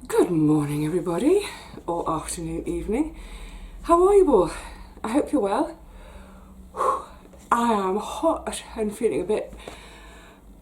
Good morning, everybody, or afternoon, evening. How are you all? I hope you're well. I am hot and feeling a bit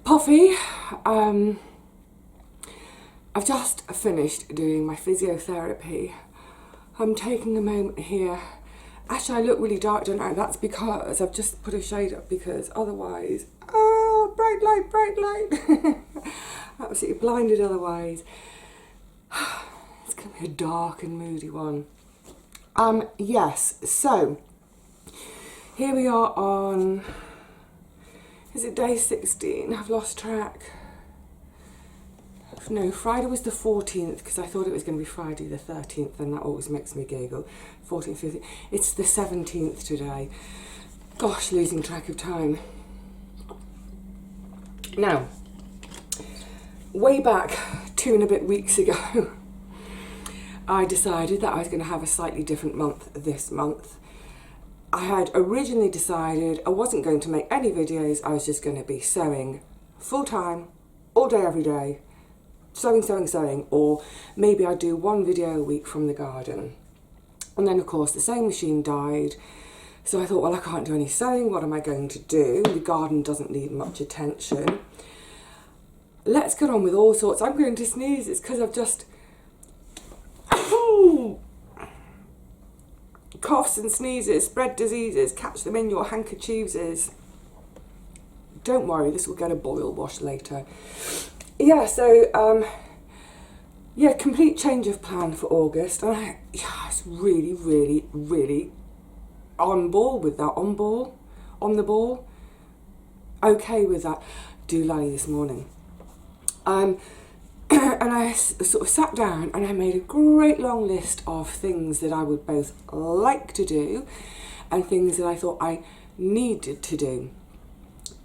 puffy. I've just finished doing my physiotherapy. I'm taking a moment here. Actually, I look really dark, don't I? That's because I've just put a shade up because otherwise, bright light. Absolutely blinded otherwise. It's going to be a dark and moody one. Yes, so here we are on, is it day 16? I've lost track. No, Friday was the 14th because I thought it was going to be Friday the 13th, and that always makes me giggle. 14th, 15th. It's the 17th today. Gosh, losing track of time. Now, way back 2 and a bit weeks ago, I decided that I was going to have a slightly different month this month. I had originally decided I wasn't going to make any videos. I was just going to be sewing full time, all day, every day. Sewing, or maybe I'd do one video a week from the garden. And then of course the sewing machine died, so I thought, well, I can't do any sewing, what am I going to do? The garden doesn't need much attention. Let's get on with all sorts. I'm going to sneeze, it's because I've just coughs and sneezes, spread diseases, catch them in your handkerchiefs. Don't worry, this will get a boil wash later. Yeah, so, complete change of plan for August. And I was really on ball with that. On the ball. Okay with that. Do lie this morning. And I sort of sat down and I made a great long list of things that I would both like to do and things that I thought I needed to do.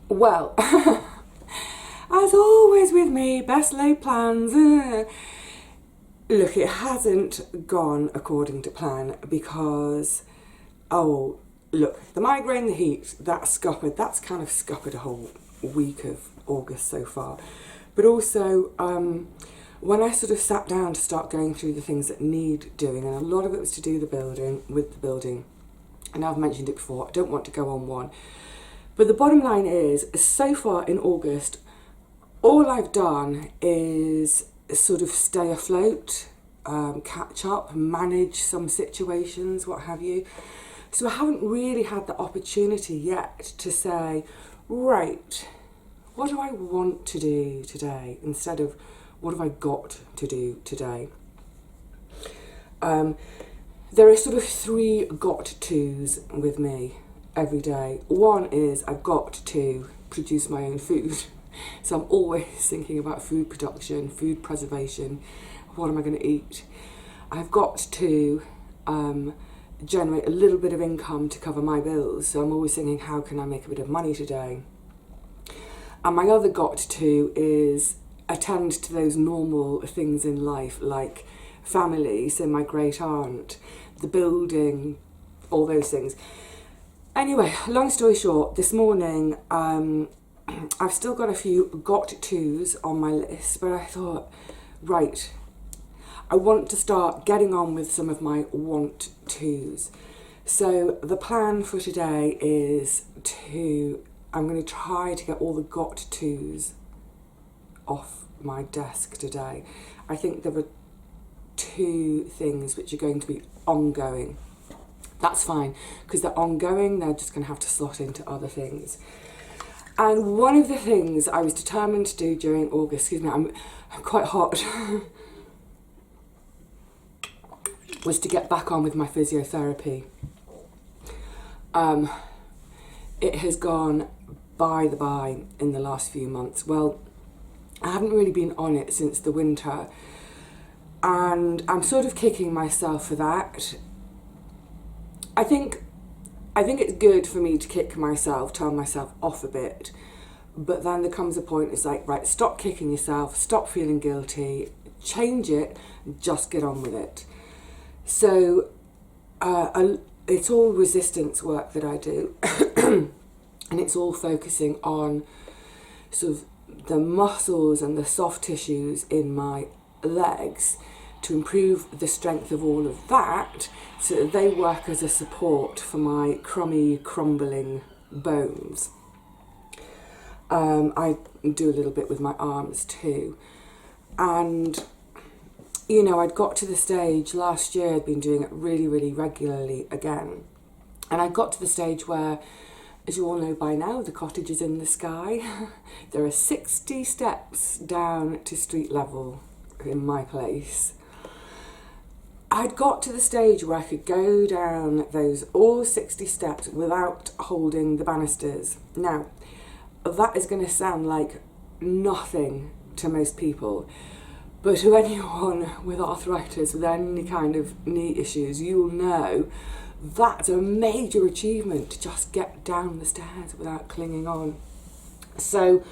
Well, as always with me, best laid plans. Look, it hasn't gone according to plan because, look, the migraine, the heat, that's kind of scuppered a whole week of August so far. But also, when I sort of sat down to start going through the things that need doing, and a lot of it was to do with the building, and I've mentioned it before, I don't want to go on one. But the bottom line is, so far in August, all I've done is sort of stay afloat, catch up, manage some situations, what have you. So I haven't really had the opportunity yet to say, right, what do I want to do today instead of what have I got to do today? There are sort of 3 got-tos with me every day. One is I've got to produce my own food. So I'm always thinking about food production, food preservation, what am I going to eat? I've got to generate a little bit of income to cover my bills, so I'm always thinking, how can I make a bit of money today? And my other got to is attend to those normal things in life, like family, so my great aunt, the building, all those things. Anyway, long story short, this morning, I've still got a few got-tos on my list, but I thought, right, I want to start getting on with some of my want-tos. So the plan for today is I'm going to try to get all the got-tos off my desk today. I think there are 2 things which are going to be ongoing. That's fine, because they're ongoing, they're just going to have to slot into other things. And one of the things I was determined to do during August, excuse me, I'm quite hot, was to get back on with my physiotherapy. It has gone by the by in the last few months. Well, I haven't really been on it since the winter, and I'm sort of kicking myself for that. I think it's good for me to kick myself, turn myself off a bit, but then there comes a point, it's like, right, stop kicking yourself, stop feeling guilty, change it, just get on with it. So it's all resistance work that I do, and it's all focusing on sort of the muscles and the soft tissues in my legs to improve the strength of all of that, so that they work as a support for my crummy, crumbling bones. I do a little bit with my arms too. And, you know, I'd got to the stage last year, I'd been doing it really, really regularly again. And I got to the stage where, as you all know by now, the cottage is in the sky. There are 60 steps down to street level in my place. I'd got to the stage where I could go down those all 60 steps without holding the banisters. Now, that is going to sound like nothing to most people, but to anyone with arthritis, with any kind of knee issues, you'll know that's a major achievement to just get down the stairs without clinging on. So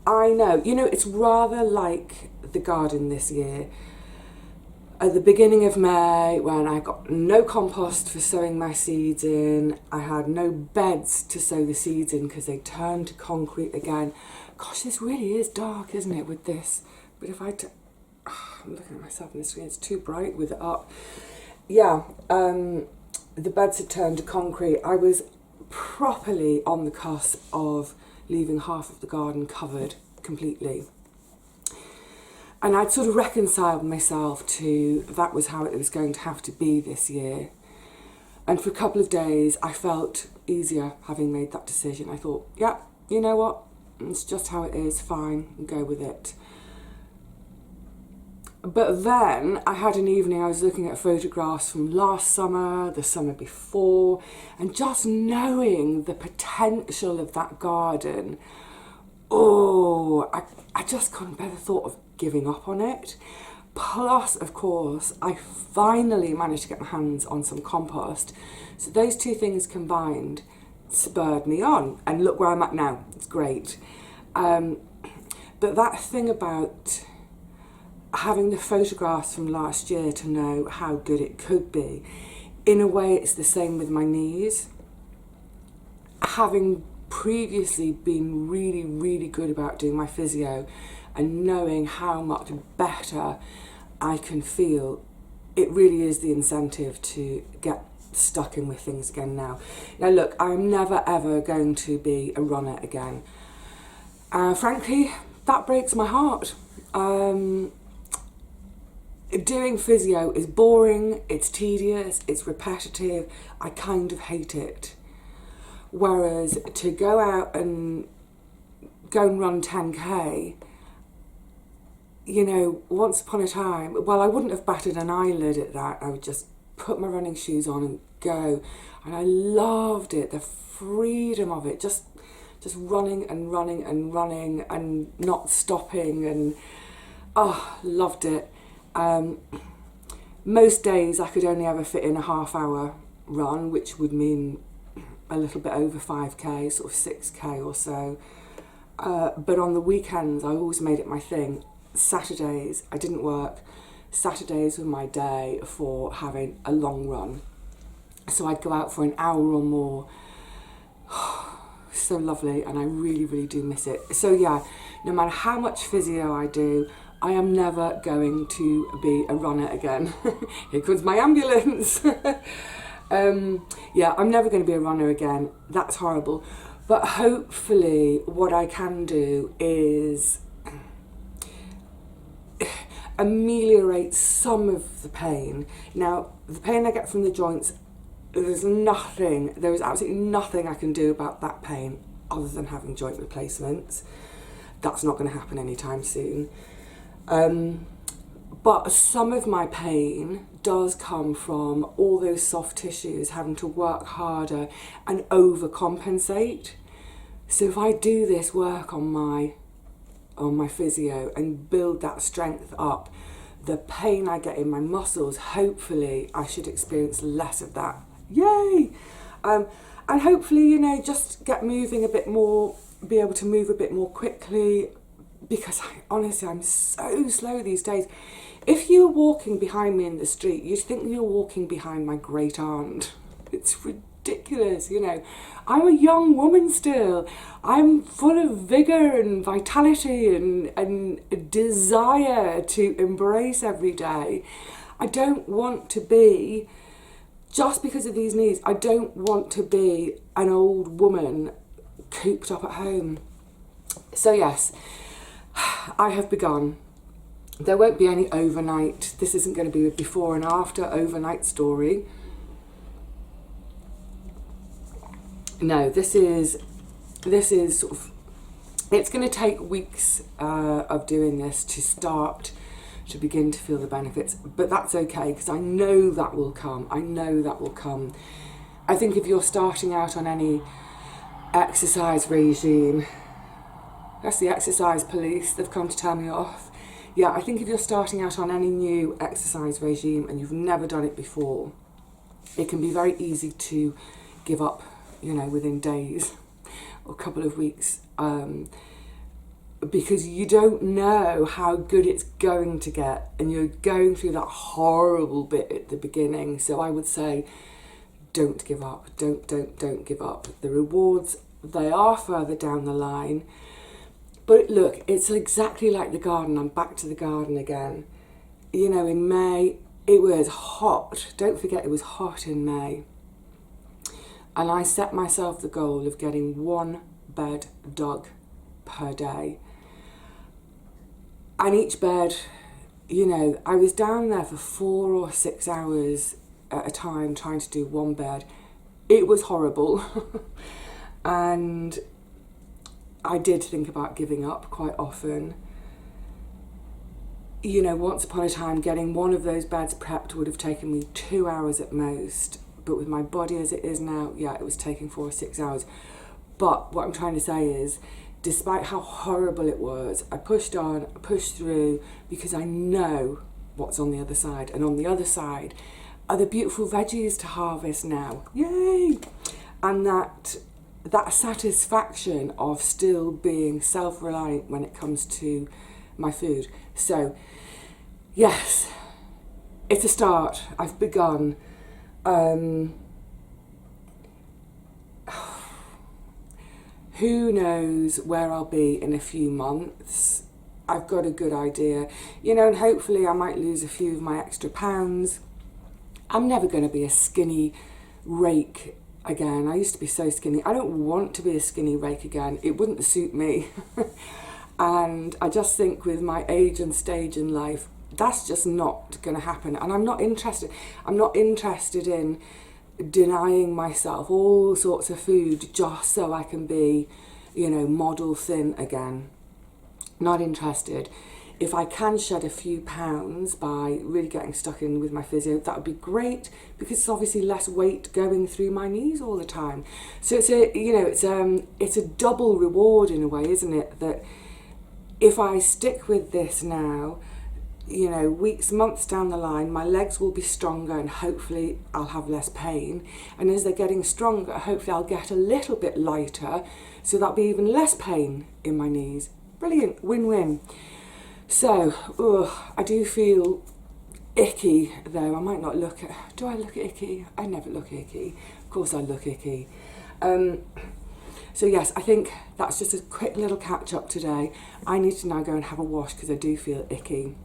I know, you know, it's rather like the garden this year. At the beginning of May, when I got no compost for sowing my seeds in, I had no beds to sow the seeds in because they turned to concrete again. Gosh, this really is dark, isn't it, with this? But if I'm looking at myself on the screen, it's too bright with it up. Yeah, the beds had turned to concrete. I was properly on the cusp of leaving half of the garden covered completely. And I'd sort of reconciled myself to that was how it was going to have to be this year. And for a couple of days, I felt easier having made that decision. I thought, yeah, you know what? It's just how it is, fine, go with it. But then I had an evening, I was looking at photographs from last summer, the summer before, and just knowing the potential of that garden, I just couldn't bear the thought of giving up on it. Plus, of course, I finally managed to get my hands on some compost. So those two things combined spurred me on. And look where I'm at now. It's great. But that thing about having the photographs from last year to know how good it could be, in a way it's the same with my knees. Having previously been really, really good about doing my physio and knowing how much better I can feel, it really is the incentive to get stuck in with things again now. Now look, I'm never ever going to be a runner again. Frankly, that breaks my heart. Doing physio is boring, it's tedious, it's repetitive, I kind of hate it. Whereas to go out and run 10k, you know, once upon a time, well, I wouldn't have batted an eyelid at that. I would just put my running shoes on and go. And I loved it, the freedom of it, just running and running and running and not stopping, and loved it. Most days I could only ever fit in a half-hour run, which would mean a little bit over 5k, sort of 6k or so. But on the weekends, I always made it my thing. Saturdays, I didn't work. Saturdays were my day for having a long run. So I'd go out for an hour or more. So lovely, and I really, really do miss it. So yeah, no matter how much physio I do, I am never going to be a runner again. Here comes my ambulance. Yeah, I'm never going to be a runner again. That's horrible. But hopefully what I can do is ameliorate some of the pain. Now, the pain I get from the joints, there is absolutely nothing I can do about that pain other than having joint replacements. That's not going to happen anytime soon. But some of my pain does come from all those soft tissues having to work harder and overcompensate. So if I do this work on my physio and build that strength up, the pain I get in my muscles, hopefully I should experience less of that. Yay! And hopefully, you know, just get moving a bit more, be able to move a bit more quickly, because honestly, I'm so slow these days. If you were walking behind me in the street, you'd think you were walking behind my great aunt. It's ridiculous. ridiculous, you know. I'm a young woman still. I'm full of vigour and vitality and a desire to embrace every day. I don't want to be, just because of these knees, I don't want to be an old woman cooped up at home. So yes, I have begun. There won't be any overnight. This isn't going to be a before and after overnight story. No, this is sort of, it's going to take weeks of doing this to begin to feel the benefits, but that's okay, because I know that will come. I know that will come. I think if you're starting out on any exercise regime, that's the exercise police, they've come to tell me off. Yeah, I think if you're starting out on any new exercise regime and you've never done it before, it can be very easy to give up, you know, within days or a couple of weeks, because you don't know how good it's going to get, and you're going through that horrible bit at the beginning. So I would say, don't give up. Don't give up. The rewards, they are further down the line. But look, it's exactly like the garden. I'm back to the garden again. You know, in May, it was hot. Don't forget, it was hot in May. And I set myself the goal of getting 1 bed dug per day. And each bed, you know, I was down there for 4 or 6 hours at a time trying to do 1 bed. It was horrible. And I did think about giving up quite often. You know, once upon a time, getting 1 of those beds prepped would have taken me 2 hours at most. But with my body as it is now, yeah, it was taking 4 or 6 hours. But what I'm trying to say is, despite how horrible it was, I pushed on, I pushed through, because I know what's on the other side. And on the other side are the beautiful veggies to harvest now. Yay! And that satisfaction of still being self-reliant when it comes to my food. So, yes, it's a start. I've begun. Who knows where I'll be in a few months. I've got a good idea, you know, and hopefully I might lose a few of my extra pounds. I'm never going to be a skinny rake again. I used to be so skinny. I don't want to be a skinny rake again. It wouldn't suit me. And I just think with my age and stage in life, that's just not going to happen. And I'm not interested. I'm not interested in denying myself all sorts of food just so I can be, you know, model thin again. Not interested. If I can shed a few pounds by really getting stuck in with my physio, that would be great, because it's obviously less weight going through my knees all the time. So it's a, you know, it's a double reward in a way, isn't it? That if I stick with this now, you know, weeks, months down the line, my legs will be stronger and hopefully I'll have less pain. And as they're getting stronger, hopefully I'll get a little bit lighter, so that'll be even less pain in my knees. Brilliant, win-win. So, I do feel icky though. I might not look at, do I look icky? I never look icky. Of course I look icky. So yes, I think that's just a quick little catch up today. I need to now go and have a wash because I do feel icky.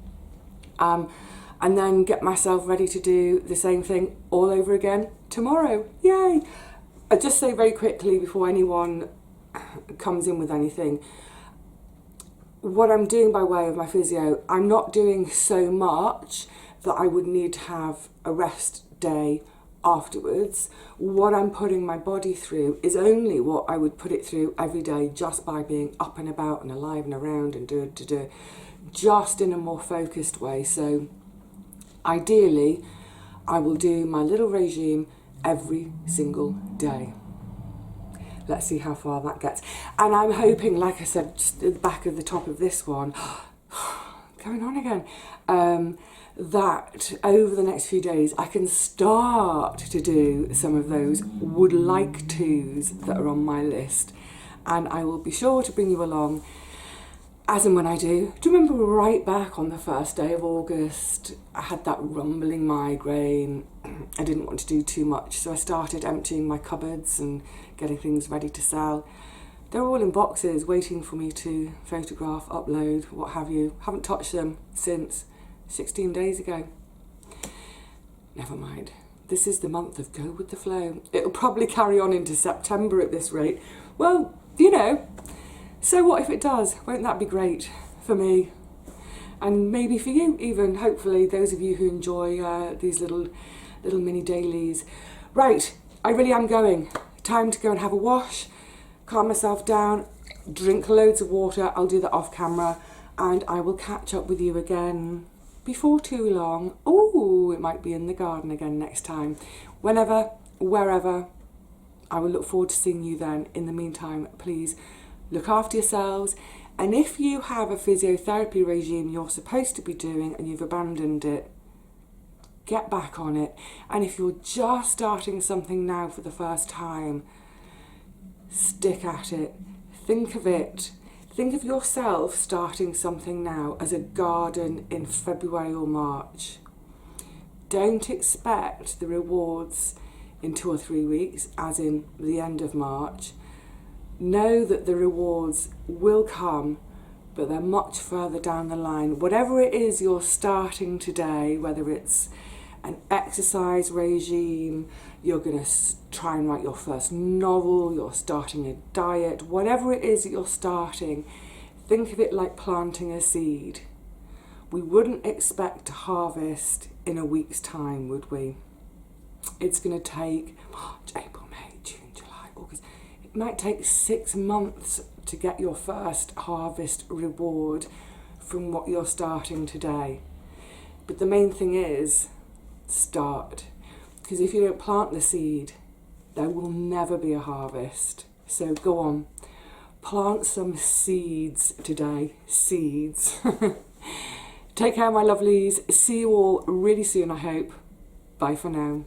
And then get myself ready to do the same thing all over again tomorrow. Yay! I'll just say very quickly before anyone comes in with anything, what I'm doing by way of my physio, I'm not doing so much that I would need to have a rest day afterwards. What I'm putting my body through is only what I would put it through every day, just by being up and about and alive and around and do, just in a more focused way. So ideally, I will do my little regime every single day. Let's see how far that gets. And I'm hoping, like I said, just at the back of the top of this one, going on again, that over the next few days I can start to do some of those would like tos that are on my list. And I will be sure to bring you along as and when I do. Do you remember right back on the first day of August, I had that rumbling migraine. I didn't want to do too much, so I started emptying my cupboards and getting things ready to sell. They're all in boxes waiting for me to photograph, upload, what have you. Haven't touched them since 16 days ago. Never mind. This is the month of go with the flow. It'll probably carry on into September at this rate. Well, you know, so what if it does? Won't that be great for me? And maybe for you even, hopefully, those of you who enjoy these little mini dailies. Right, I really am going. Time to go and have a wash, calm myself down, drink loads of water. I'll do that off camera, and I will catch up with you again before too long. Oh, it might be in the garden again next time. Whenever, wherever, I will look forward to seeing you then. In the meantime, please look after yourselves. And if you have a physiotherapy regime you're supposed to be doing and you've abandoned it, get back on it. And if you're just starting something now for the first time, stick at it. Think of it. Think of yourself starting something now as a garden in February or March. Don't expect the rewards in 2 or 3 weeks, as in the end of March. Know that the rewards will come, but they're much further down the line. Whatever it is you're starting today, whether it's an exercise regime, you're going to try and write your first novel, you're starting a diet, whatever it is that you're starting, think of it like planting a seed. We wouldn't expect to harvest in a week's time, would we? It's going to take March, April, May, June, July, August. It might take 6 months to get your first harvest reward from what you're starting today. But the main thing is, start. Because if you don't plant the seed, there will never be a harvest. So go on, plant some seeds today. Seeds. Take care, my lovelies. See you all really soon, I hope. Bye for now.